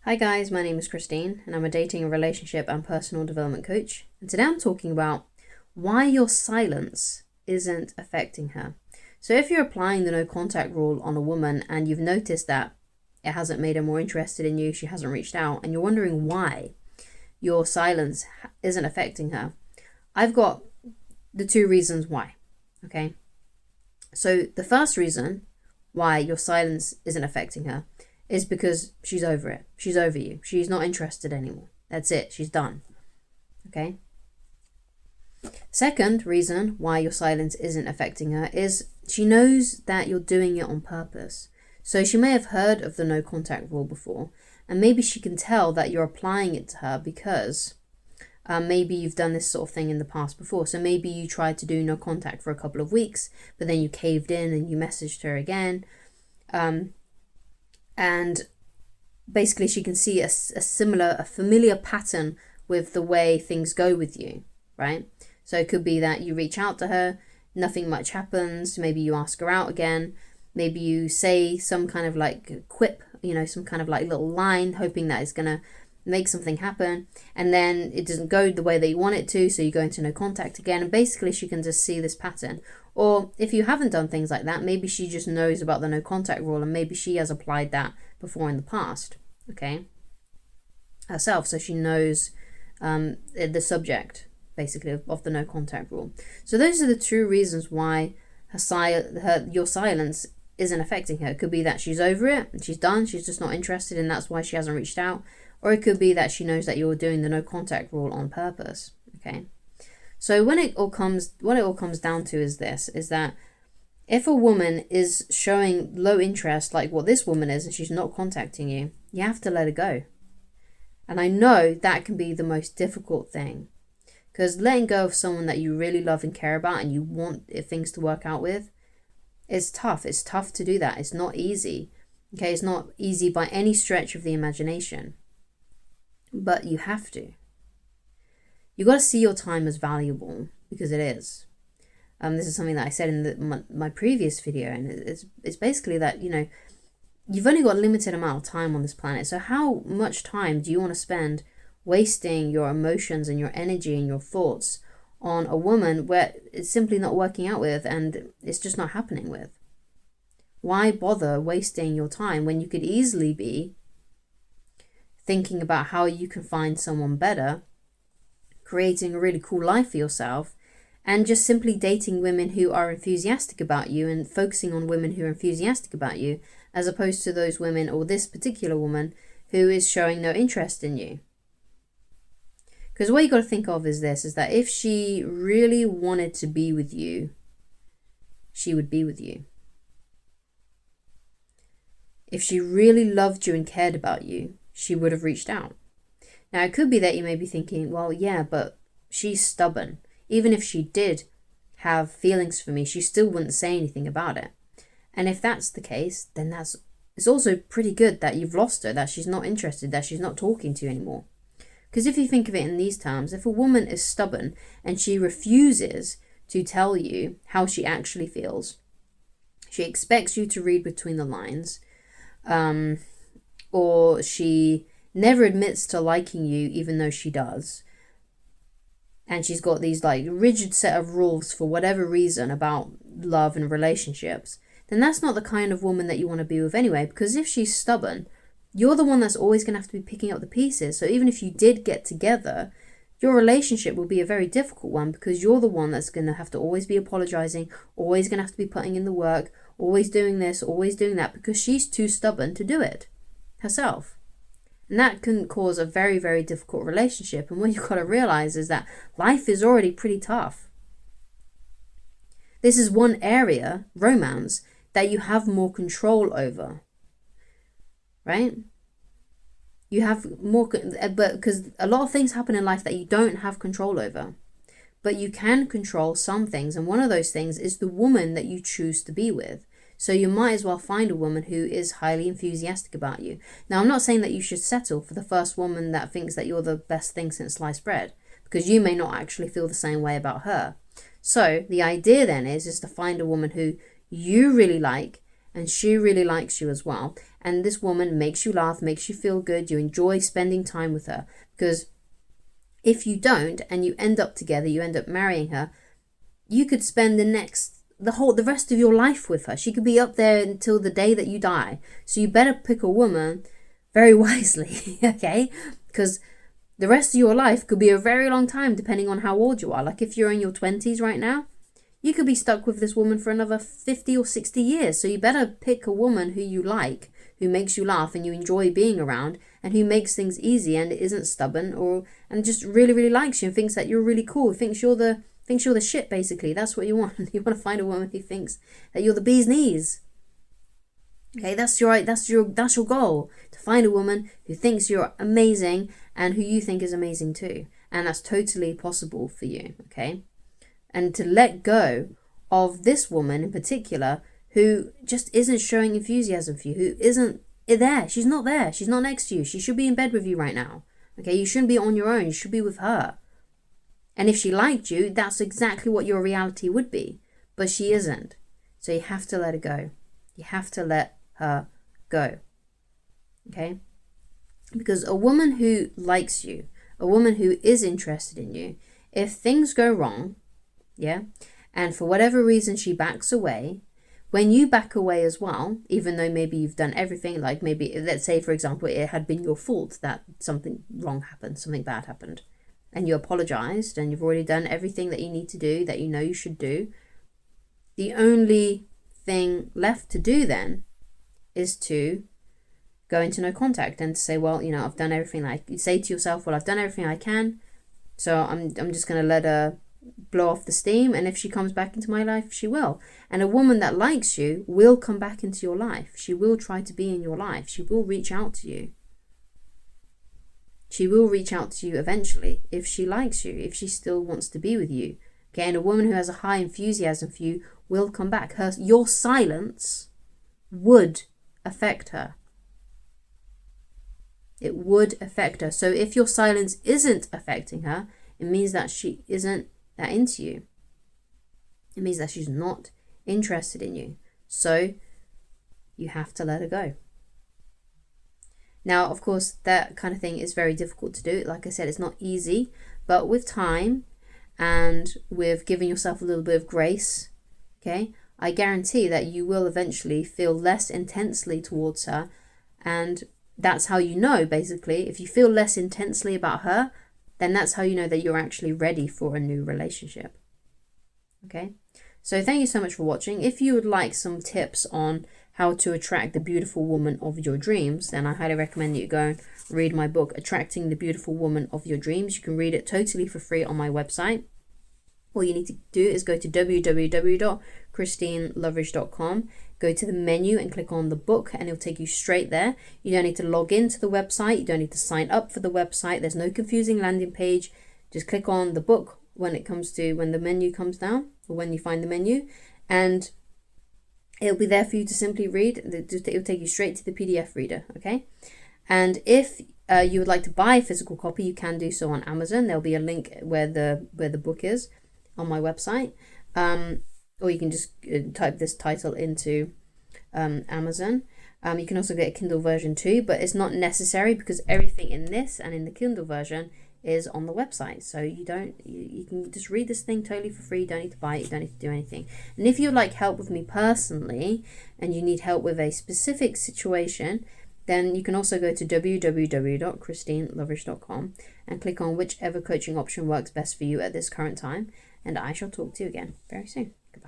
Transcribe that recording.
Hi guys, my name is Christine and I'm a dating, relationship and personal development coach. And today I'm talking about why your silence isn't affecting her. So if you're applying the no contact rule on a woman and you've noticed that it hasn't made her more interested in you, she hasn't reached out, and you're wondering why your silence isn't affecting her, I've got the two reasons why, okay? So the first reason why your silence isn't affecting her is because she's over it. She's over you. She's not interested anymore. That's it. She's done. Okay? Second reason why your silence isn't affecting her is she knows that you're doing it on purpose. So she may have heard of the no contact rule before, and maybe she can tell that you're applying it to her because maybe you've done this sort of thing in the past before. So maybe you tried to do no contact for a couple of weeks, but then you caved in and you messaged her again. And basically she can see a familiar pattern with the way things go with you, right? So it could be that you reach out to her, nothing much happens, maybe you ask her out again, maybe you say some kind of like quip, some kind of like little line, hoping that it's gonna make something happen, and then it doesn't go the way that you want it to, so you go into no contact again, and basically she can just see this pattern. Or if you haven't done things like that, maybe she just knows about the no contact rule and maybe she has applied that before in the past, okay, herself, so she knows the subject basically of the no contact rule. So those are the two reasons why your silence isn't affecting her. It could be that she's over it and she's done, she's just not interested, and that's why she hasn't reached out. Or it could be that she knows that you're doing the no contact rule on purpose, okay? So what it all comes down to is that if a woman is showing low interest, like what this woman is, and she's not contacting you, you have to let her go. And I know that can be the most difficult thing, because letting go of someone that you really love and care about and you want things to work out with is tough. It's tough to do that. It's not easy, okay? It's not easy by any stretch of the imagination, but you have to. You got to see your time as valuable, because it is. This is something that I said in my previous video, and it's basically that, you've only got a limited amount of time on this planet. So how much time do you want to spend wasting your emotions and your energy and your thoughts on a woman where it's simply not working out with and it's just not happening with? Why bother wasting your time when you could easily be thinking about how you can find someone better, creating a really cool life for yourself, and just simply dating women who are enthusiastic about you and focusing on women who are enthusiastic about you, as opposed to those women, or this particular woman, who is showing no interest in you? Because what you got to think of is that if she really wanted to be with you, she would be with you. If she really loved you and cared about you, she would have reached out. Now, it could be that you may be thinking, well, yeah, but she's stubborn. Even if she did have feelings for me, she still wouldn't say anything about it. And if that's the case, then it's also pretty good that you've lost her, that she's not interested, that she's not talking to you anymore. Because if you think of it in these terms, if a woman is stubborn and she refuses to tell you how she actually feels, she expects you to read between the lines, or she never admits to liking you even though she does, and she's got these like rigid set of rules for whatever reason about love and relationships, then that's not the kind of woman that you want to be with anyway. Because if she's stubborn, you're the one that's always going to have to be picking up the pieces. So even if you did get together, your relationship will be a very difficult one, because you're the one that's going to have to always be apologizing, always going to have to be putting in the work, always doing this, always doing that, because she's too stubborn to do it herself. And that can cause a very, very difficult relationship. And what you've got to realize is that life is already pretty tough. This is one area, romance, that you have more control over, right? You have more, but because a lot of things happen in life that you don't have control over, but you can control some things. And one of those things is the woman that you choose to be with. So you might as well find a woman who is highly enthusiastic about you. Now, I'm not saying that you should settle for the first woman that thinks that you're the best thing since sliced bread, because you may not actually feel the same way about her. So the idea then is to find a woman who you really like and she really likes you as well, and this woman makes you laugh, makes you feel good, you enjoy spending time with her. Because if you don't and you end up together, you end up marrying her, you could spend the rest of your life with her. She could be up there until the day that you die. So you better pick a woman very wisely, okay? Because the rest of your life could be a very long time depending on how old you are. Like if you're in your 20s right now, you could be stuck with this woman for another 50 or 60 years. So you better pick a woman who you like, who makes you laugh and you enjoy being around, and who makes things easy and isn't stubborn and just really, really likes you and thinks that you're really cool, thinks you're the shit, basically. That's what you want. You want to find a woman who thinks that you're the bee's knees. Okay, that's your goal. To find a woman who thinks you're amazing and who you think is amazing too. And that's totally possible for you, okay? And to let go of this woman in particular who just isn't showing enthusiasm for you, who isn't there. She's not there. She's not next to you. She should be in bed with you right now. Okay, you shouldn't be on your own. You should be with her. And if she liked you, that's exactly what your reality would be. But she isn't. So you have to let her go. You have to let her go. Okay? Because a woman who likes you, a woman who is interested in you, if things go wrong, yeah, and for whatever reason she backs away, when you back away as well, even though maybe you've done everything, like maybe, let's say, for example, it had been your fault that something wrong happened, something bad happened, and you apologized and you've already done everything that you need to do, that you know you should do, the only thing left to do then is to go into no contact and to say, well, you know, I've done everything. You say to yourself, well, I've done everything I can, so I'm just going to let her blow off the steam, and if she comes back into my life, she will. And a woman that likes you will come back into your life. She will try to be in your life. She will reach out to you. She will reach out to you eventually if she likes you, if she still wants to be with you. Okay, and a woman who has a high enthusiasm for you will come back. Your silence would affect her. It would affect her. So if your silence isn't affecting her, it means that she isn't that into you. It means that she's not interested in you. So you have to let her go. Now, of course, that kind of thing is very difficult to do. Like I said, it's not easy, but with time and with giving yourself a little bit of grace, okay, I guarantee that you will eventually feel less intensely towards her. And that's how you know, basically, if you feel less intensely about her, then that's how you know that you're actually ready for a new relationship. Okay? So thank you so much for watching. If you would like some tips on how to attract the beautiful woman of your dreams, then I highly recommend that you go and read my book, Attracting the Beautiful Woman of Your Dreams. You can read it totally for free on my website. All you need to do is go to www.christineloveridge.com, go to the menu and click on the book, and it'll take you straight there. You don't need to log into the website. You don't need to sign up for the website. There's no confusing landing page. Just click on the book when the menu comes down, or when you find the menu, and it'll be there for you to simply read. It'll take you straight to the PDF reader, okay? And if you would like to buy a physical copy, you can do so on Amazon. There'll be a link where the book is on my website, or you can just type this title into Amazon. You can also get a Kindle version too, but it's not necessary because everything in this and in the Kindle version is on the website. So you can just read this thing totally for free. You don't need to buy it. You don't need to do anything. And if you'd like help with me personally and you need help with a specific situation, then you can also go to www.christineloveridge.com and click on whichever coaching option works best for you at this current time. And I shall talk to you again very soon. Goodbye.